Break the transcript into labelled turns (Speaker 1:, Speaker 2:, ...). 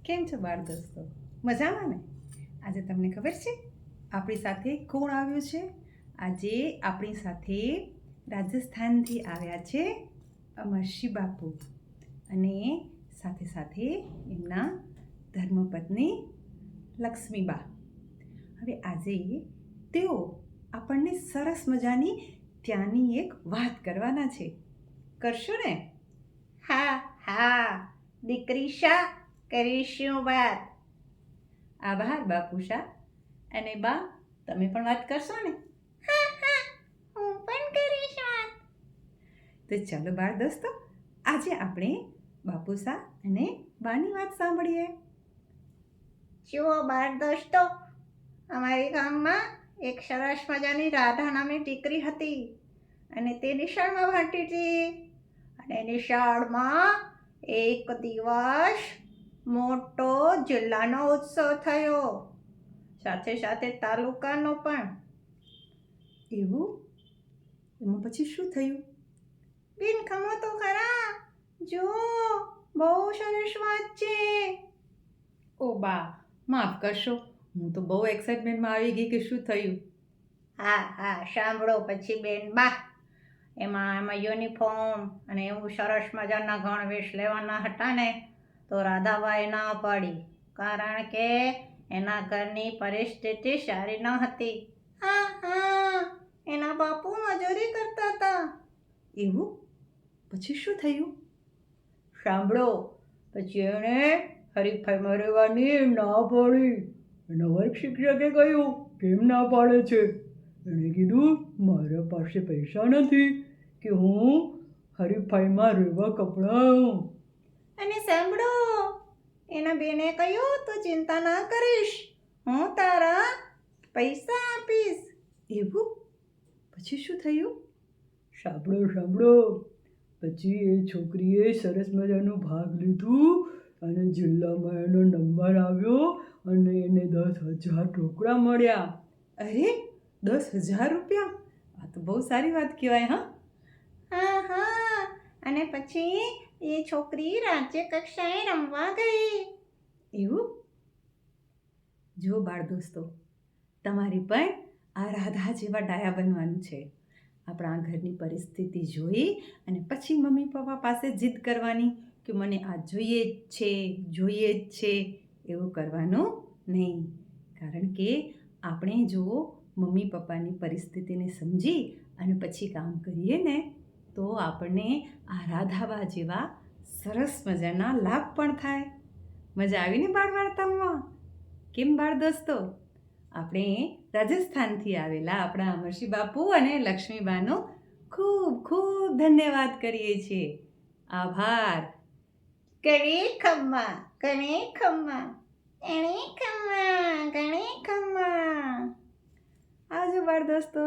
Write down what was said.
Speaker 1: કેમ છો બાળ દોસ્તો? મજામાં ને? આજે તમને ખબર છે આપણી સાથે કોણ આવ્યું છે? આજે આપણી સાથે રાજસ્થાનથી આવ્યા છે અમરશી બાપુ અને સાથે સાથે એમના ધર્મપત્ની લક્ષ્મીબા. હવે આજે તેઓ આપણને સરસ મજાની ત્યાંની એક વાત કરવાના છે. કરશો ને?
Speaker 2: હા હા દીકરી શા કરીશું વાત.
Speaker 1: આભાર બાપુશા. અને બા, તમે પણ વાત કરશો ને?
Speaker 2: હા હા હું પણ કરીશ વાત.
Speaker 1: તો ચાલો બાળ દોસ્તો, આજે આપણે બાપુસા અને બાની વાત સાંભળીએ.
Speaker 2: જુઓ બાળ દોસ્તો, અમારી ગામમાં એક સરસ મજાની રાધા નામની દીકરી હતી અને તે નિશાળમાં ભણતી હતી. અને નિશાળમાં એક દિવસ મોટો જિલ્લાનો ઉત્સવ થયો, સાથે સાથે તાલુકાનો પણ.
Speaker 1: એવું? એમાં પછી શું થયું?
Speaker 2: બિન ખમો તો ખરા, જો બહુ સરસ વાત છે.
Speaker 1: ઓ બા, માફ કરશો, હું તો બહુ એક્સાઇટમેન્ટમાં આવી ગઈ કે શું થયું.
Speaker 2: હા હા સાંભળો પછી બેન બા. એમાં યુનિફોર્મ અને એવું સરસ મજાના ગણવેશ લેવાના હતા ને, તો રાધાબાઈ ના પાડી, કારણ કે એના ઘરની પરિસ્થિતિ સારી ન હતી. હા હા એના બાપુ મજૂરી કરતા હતા.
Speaker 1: એવું? પછી શું થયું?
Speaker 2: સાંભળો, પછી એણે હરીફાઈમાં રહેવાની ના પાડી. એના વર્ગ શિક્ષકે કહ્યું, કેમ ના પાડે છે? એણે કીધું, મારા પાસે પૈસા નથી કે હું હરીફાઈમાં રહેવા કપડાં. અને સાંભળો, એના બેને કહ્યું, તું ચિંતા ના કરીશ, હું તારા પૈસા આપીશ.
Speaker 1: એવું? પછી શું થયું?
Speaker 2: સાંભળો સાંભળો, પછી એ છોકરીએ સરસ મજાનું ભાગ લીધું અને જિલ્લામાં એનો નંબર આવ્યો અને એને 10,000 રોકડા મળ્યા.
Speaker 1: અરે, 10,000 રૂપિયા? આ તો બહુ સારી વાત કહેવાય.
Speaker 2: હા હા અને પછી એ છોકરી રાજ્ય કક્ષાએ રમવા ગઈ.
Speaker 1: એવું? જો બાળ દોસ્તો, તમારે પણ આ રાધા જેવા ડાયા બનવાનું છે. આપણા ઘરની પરિસ્થિતિ જોઈ અને પછી મમ્મી પપ્પા પાસે જીદ કરવાની કે મને આ જોઈએ જ છે એવું કરવાનું નહીં. કારણ કે આપણે જો મમ્મી પપ્પાની પરિસ્થિતિને સમજી અને પછી કામ કરીએ ને, તો આપણને આ રાધાબા જેવા સરસ મજાના લાભ પણ થાય. મજા આવીને બાળ વાર્તામાં? કેમ બાળ દોસ્તો? આપણે રાજસ્થાનથી આવેલા આપણા અમરશી બાપુ અને લક્ષ્મીબાનો ખૂબ ખૂબ ધન્યવાદ કરીએ છીએ. આભાર.
Speaker 2: ગણે ખમ્મા ગણે ખમ્મા એણે ખમ્મા ગણે ખમ્મા.
Speaker 1: આવજો બાળ દોસ્તો.